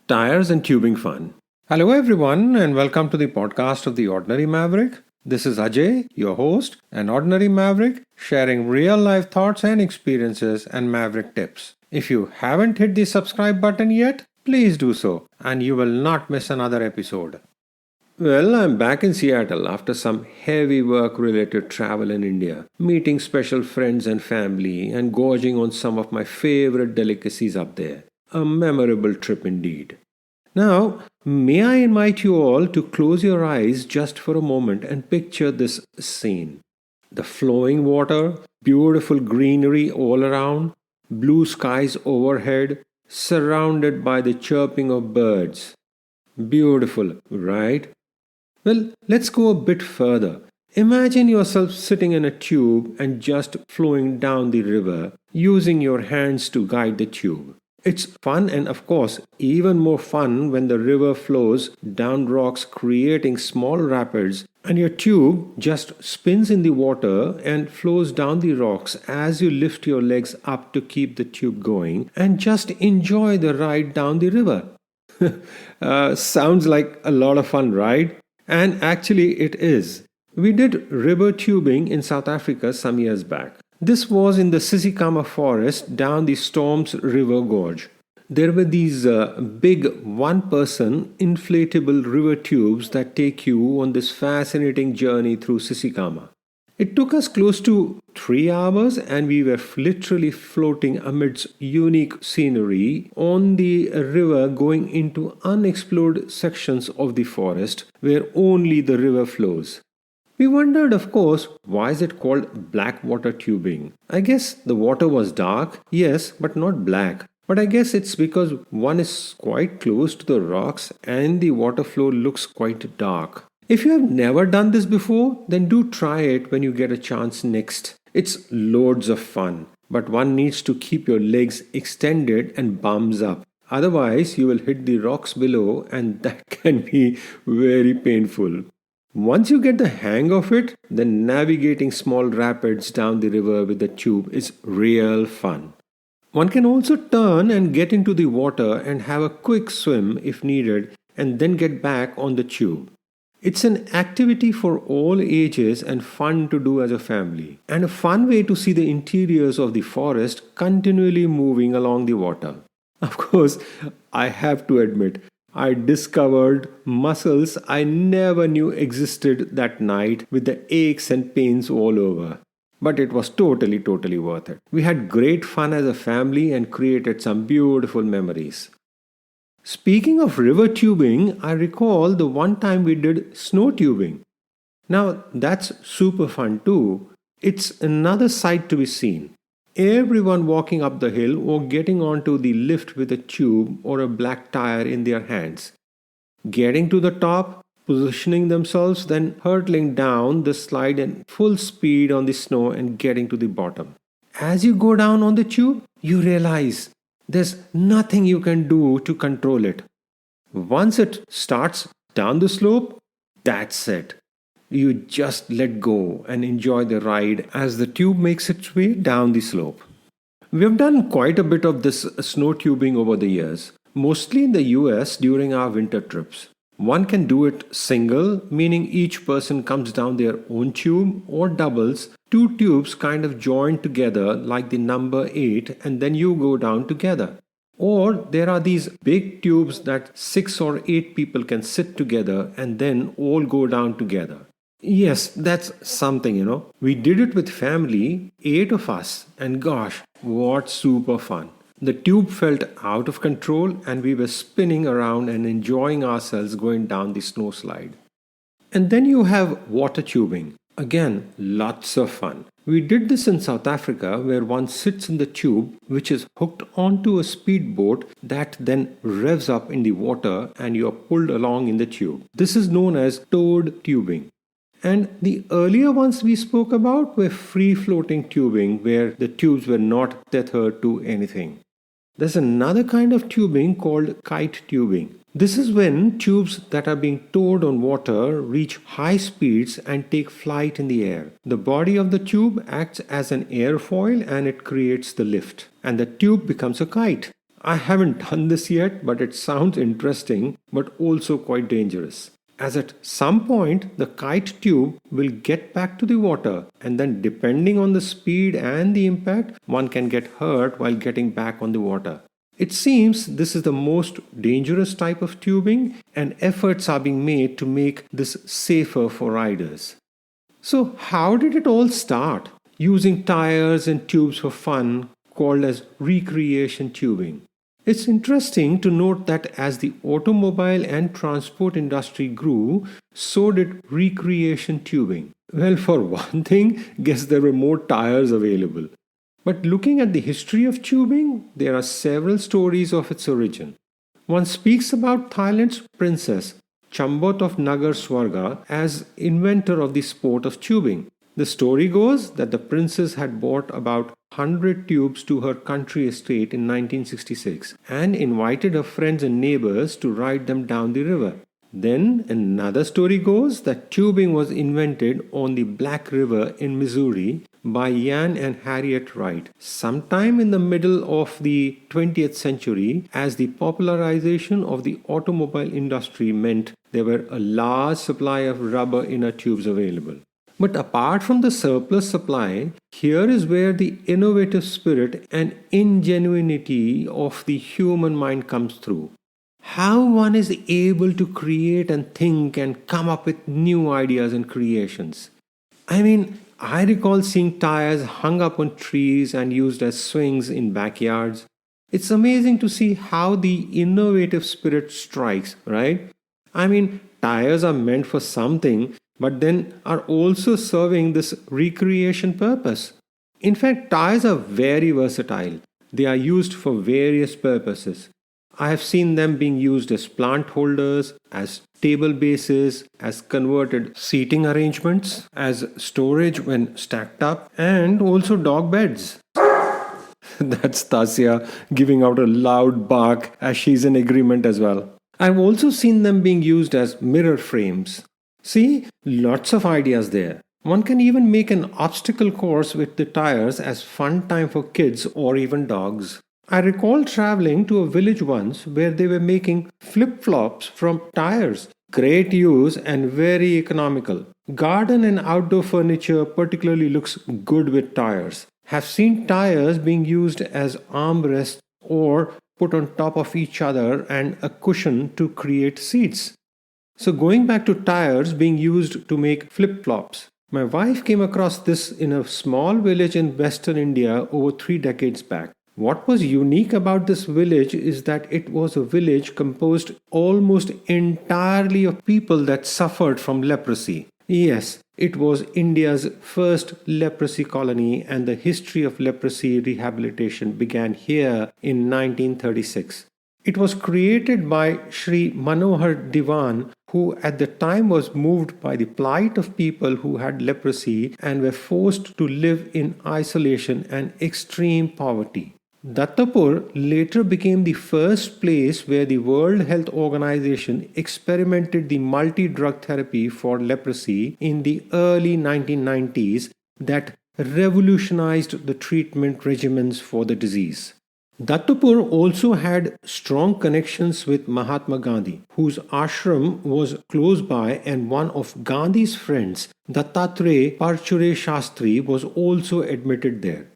Tires and tubing fun. Hello, everyone, and welcome to the podcast of The Ordinary Maverick. This is Ajay, your host, an ordinary maverick, sharing real life thoughts and experiences and maverick tips. If you haven't hit the subscribe button yet, please do so, and you will not miss another episode. Well, I'm back in Seattle after some heavy work related travel in India, meeting special friends and family, and gorging on some of my favorite delicacies up there. A memorable trip indeed. Now, may I invite you all to close your eyes just for a moment and picture this scene. The flowing water, beautiful greenery all around, blue skies overhead, surrounded by the chirping of birds. Beautiful, right? Well, let's go a bit further. Imagine yourself sitting in a tube and just flowing down the river, using your hands to guide the tube. It's fun and, of course, even more fun when the river flows down rocks, creating small rapids, and your tube just spins in the water and flows down the rocks as you lift your legs up to keep the tube going and just enjoy the ride down the river. Sounds like a lot of fun, right? And actually, it is. We did river tubing in South Africa some years back. This was in the Sisikama forest down the Storms River Gorge. There were these big one-person inflatable river tubes that take you on this fascinating journey through Sisikama. It took us close to 3 hours and we were literally floating amidst unique scenery on the river going into unexplored sections of the forest where only the river flows. We wondered, of course, why is it called black water tubing? I guess the water was dark, yes, but not black. But I guess it's because one is quite close to the rocks and the water flow looks quite dark. If you have never done this before, then do try it when you get a chance next. It's loads of fun, but one needs to keep your legs extended and bums up. Otherwise, you will hit the rocks below and that can be very painful. Once you get the hang of it, then navigating small rapids down the river with the tube is real fun. One can also turn and get into the water and have a quick swim if needed and then get back on the tube. It's an activity for all ages and fun to do as a family, and a fun way to see the interiors of the forest continually moving along the water. Of course, I have to admit, I discovered muscles I never knew existed that night with the aches and pains all over. But it was totally worth it. We had great fun as a family and created some beautiful memories. Speaking of river tubing, I recall the one time we did snow tubing. Now that's super fun too. It's another sight to be seen. Everyone walking up the hill or getting onto the lift with a tube or a black tire in their hands. Getting to the top, positioning themselves, then hurtling down the slide in full speed on the snow and getting to the bottom. As you go down on the tube, you realize there's nothing you can do to control it. Once it starts down the slope, that's it. You just let go and enjoy the ride as the tube makes its way down the slope. We have done quite a bit of this snow tubing over the years, mostly in the US during our winter trips. One can do it single, meaning each person comes down their own tube, or doubles, two tubes kind of joined together like the number 8 and then you go down together. Or there are these big tubes that 6 or 8 people can sit together and then all go down together. Yes, that's something. We did it with family, 8 of us, and gosh, what super fun. The tube felt out of control and we were spinning around and enjoying ourselves going down the snow slide. And then you have water tubing. Again, lots of fun. We did this in South Africa where one sits in the tube which is hooked onto a speedboat that then revs up in the water and you are pulled along in the tube. This is known as towed tubing. And the earlier ones we spoke about were free floating tubing where the tubes were not tethered to anything. There's another kind of tubing called kite tubing. This is when tubes that are being towed on water reach high speeds and take flight in the air. The body of the tube acts as an airfoil and it creates the lift. And the tube becomes a kite. I haven't done this yet, but it sounds interesting but also quite dangerous. As at some point, the kite tube will get back to the water, and then, depending on the speed and the impact, one can get hurt while getting back on the water. It seems this is the most dangerous type of tubing, and efforts are being made to make this safer for riders. So, how did it all start? Using tires and tubes for fun, called as recreation tubing. It's interesting to note that as the automobile and transport industry grew, so did recreation tubing. Well, for one thing, guess there were more tires available. But looking at the history of tubing, there are several stories of its origin. One speaks about Thailand's princess, Chambot of Nagar Swarga, as inventor of the sport of tubing. The story goes that the princess had bought about 100 tubes to her country estate in 1966 and invited her friends and neighbors to ride them down the river. Then another story goes that tubing was invented on the Black River in Missouri by Yan and Harriet Wright sometime in the middle of the 20th century, as the popularization of the automobile industry meant there were a large supply of rubber inner tubes available. But apart from the surplus supply, here is where the innovative spirit and ingenuity of the human mind comes through. How one is able to create and think and come up with new ideas and creations. I recall seeing tires hung up on trees and used as swings in backyards. It's amazing to see how the innovative spirit strikes, right? Tires are meant for something, but then are also serving this recreation purpose. In fact, tires are very versatile. They are used for various purposes. I have seen them being used as plant holders, as table bases, as converted seating arrangements, as storage when stacked up, and also dog beds. That's Tasia giving out a loud bark as she's in agreement as well. I've also seen them being used as mirror frames. See, lots of ideas there. One can even make an obstacle course with the tires as fun time for kids or even dogs. I recall traveling to a village once where they were making flip-flops from tires. Great use and very economical. Garden and outdoor furniture particularly looks good with tires. Have seen tires being used as armrests or put on top of each other and a cushion to create seats. So going back to tires being used to make flip-flops. My wife came across this in a small village in western India over 3 decades back. What was unique about this village is that it was a village composed almost entirely of people that suffered from leprosy. Yes, it was India's first leprosy colony, and the history of leprosy rehabilitation began here in 1936. It was created by Sri Manohar Diwan, who at the time was moved by the plight of people who had leprosy and were forced to live in isolation and extreme poverty. Dattapur later became the first place where the World Health Organization experimented the multi-drug therapy for leprosy in the early 1990s that revolutionized the treatment regimens for the disease. Dattapur also had strong connections with Mahatma Gandhi, whose ashram was close by, and one of Gandhi's friends, Dattatreya Parchure Shastri, was also admitted there.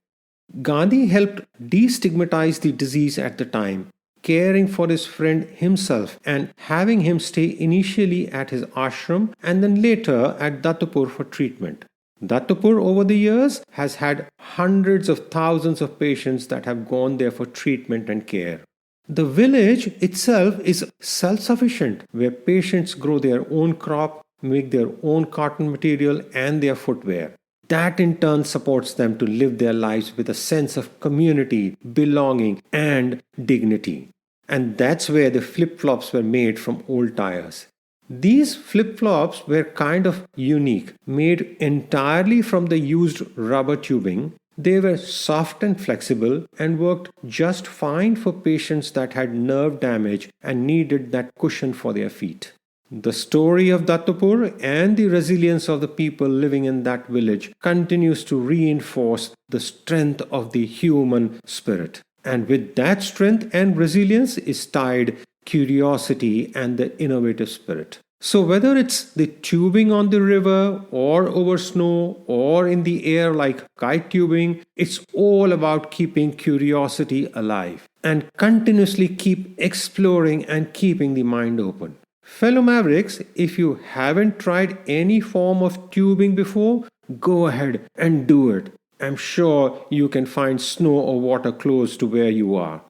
Gandhi helped destigmatize the disease at the time, caring for his friend himself and having him stay initially at his ashram and then later at Dattapur for treatment. Dattapur over the years has had hundreds of thousands of patients that have gone there for treatment and care. The village itself is self-sufficient, where patients grow their own crop, make their own cotton material and their footwear. That in turn supports them to live their lives with a sense of community, belonging, and dignity. And that's where the flip-flops were made from old tires. These flip-flops were kind of unique, made entirely from the used rubber tubing. They were soft and flexible and worked just fine for patients that had nerve damage and needed that cushion for their feet. The story of Dattapur and the resilience of the people living in that village continues to reinforce the strength of the human spirit. And with that strength and resilience is tied curiosity and the innovative spirit. So, whether it's the tubing on the river or over snow or in the air like kite tubing, it's all about keeping curiosity alive and continuously keep exploring and keeping the mind open. Fellow Mavericks, if you haven't tried any form of tubing before, go ahead and do it. I'm sure you can find snow or water close to where you are.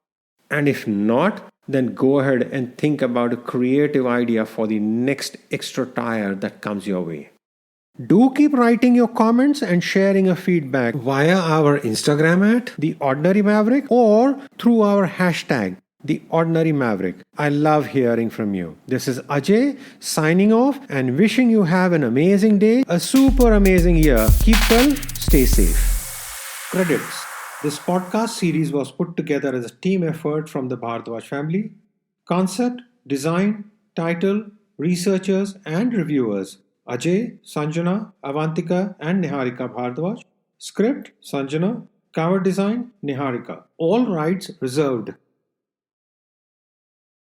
And if not, then go ahead and think about a creative idea for the next extra tire that comes your way. Do keep writing your comments and sharing your feedback via our Instagram at The Ordinary Maverick or through our hashtag The Ordinary Maverick. I love hearing from you. This is Ajay signing off and wishing you have an amazing day, a super amazing year. Keep well, stay safe. Credits. This podcast series was put together as a team effort from the Bhardwaj family. Concept, design, title, researchers and reviewers Ajay, Sanjana, Avantika and Niharika Bhardwaj. Script, Sanjana. Cover design, Niharika. All rights reserved.